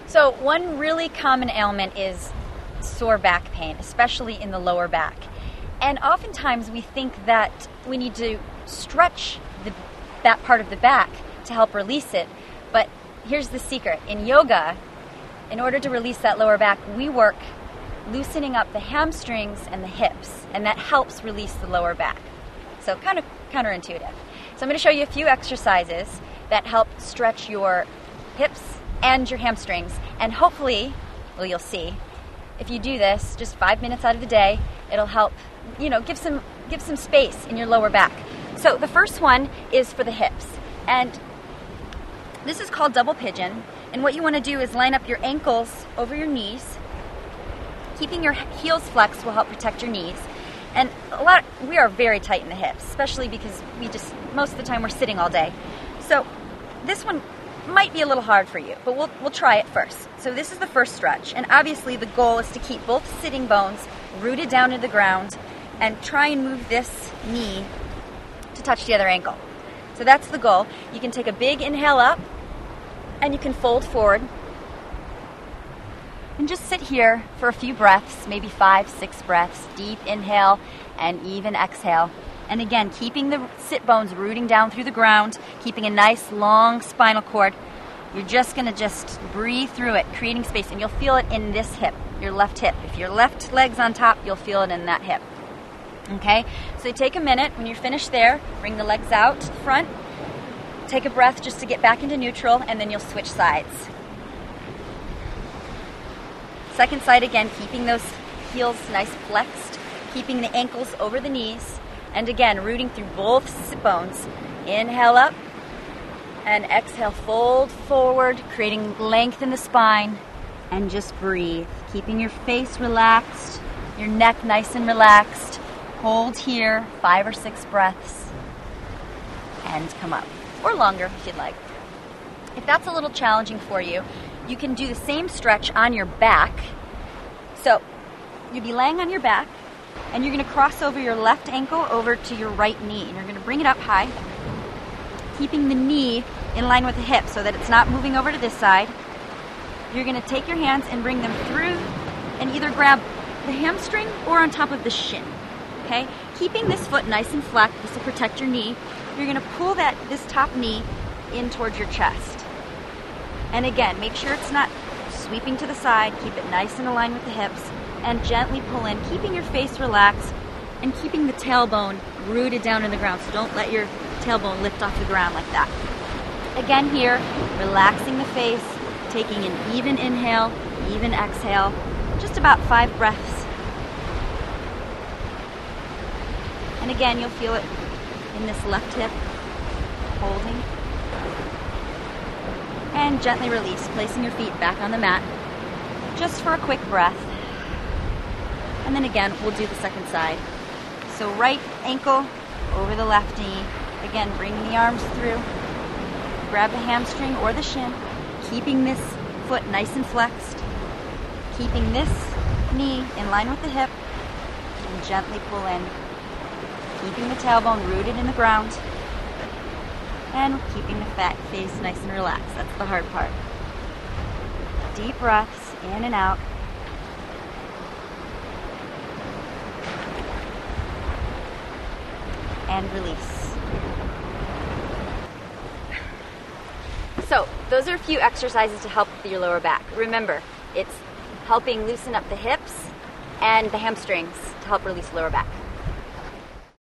So one really common ailment is sore back pain, especially in the lower back. And oftentimes we think that we need to stretch that part of the back to help release it. But here's the secret. In yoga, in order to release that lower back, we work loosening up the hamstrings and the hips, and that helps release the lower back. So kind of counterintuitive. So I'm going to show you a few exercises that help stretch your hips and your hamstrings, and hopefully, well, you'll see, if you do this just 5 minutes out of the day, it'll help, give some space in your lower back. So the first one is for the hips, and this is called double pigeon. And what you want to do is line up your ankles over your knees. Keeping your heels flexed will help protect your knees. And we are very tight in the hips, especially because most of the time we're sitting all day. So this one might be a little hard for you, but we'll try it first. So this is the first stretch, and obviously the goal is to keep both sitting bones rooted down to the ground and try and move this knee to touch the other ankle. So that's the goal. You can take a big inhale up, and you can fold forward and just sit here for a few breaths, maybe 5-6 breaths. Deep inhale and even exhale. And again, keeping the sit bones rooting down through the ground, keeping a nice long spinal cord. You're just going to breathe through it, creating space, and you'll feel it in this hip, your left hip. If your left leg's on top, you'll feel it in that hip. Okay? So take a minute. When you're finished there, bring the legs out front. Take a breath just to get back into neutral, and then you'll switch sides. Second side again, keeping those heels nice flexed, keeping the ankles over the knees, and again, rooting through both sit bones. Inhale up, and exhale, fold forward, creating length in the spine, and just breathe. Keeping your face relaxed, your neck nice and relaxed. Hold here, 5 or 6 breaths, and come up. Or longer if you'd like. If that's a little challenging for you, you can do the same stretch on your back. So you'll be laying on your back, and you're going to cross over your left ankle over to your right knee, and you're going to bring it up high, keeping the knee in line with the hip so that it's not moving over to this side. You're going to take your hands and bring them through and either grab the hamstring or on top of the shin. Okay? Keeping this foot nice and flat, this will protect your knee. You're going to pull this top knee in towards your chest. And again, make sure it's not sweeping to the side. Keep it nice and aligned with the hips. And gently pull in, keeping your face relaxed and keeping the tailbone rooted down in the ground. So don't let your tailbone lift off the ground like that. Again here, relaxing the face, taking an even inhale, even exhale. Just about 5 breaths. And again, you'll feel it in this left hip, holding, and gently release, placing your feet back on the mat, just for a quick breath. And then again, we'll do the second side. So right ankle over the left knee, again, bringing the arms through, grab the hamstring or the shin, keeping this foot nice and flexed, keeping this knee in line with the hip, and gently pull in. Keeping the tailbone rooted in the ground, and keeping the fat face nice and relaxed. That's the hard part. Deep breaths in and out. And release. So, those are a few exercises to help with your lower back. Remember, it's helping loosen up the hips and the hamstrings to help release lower back.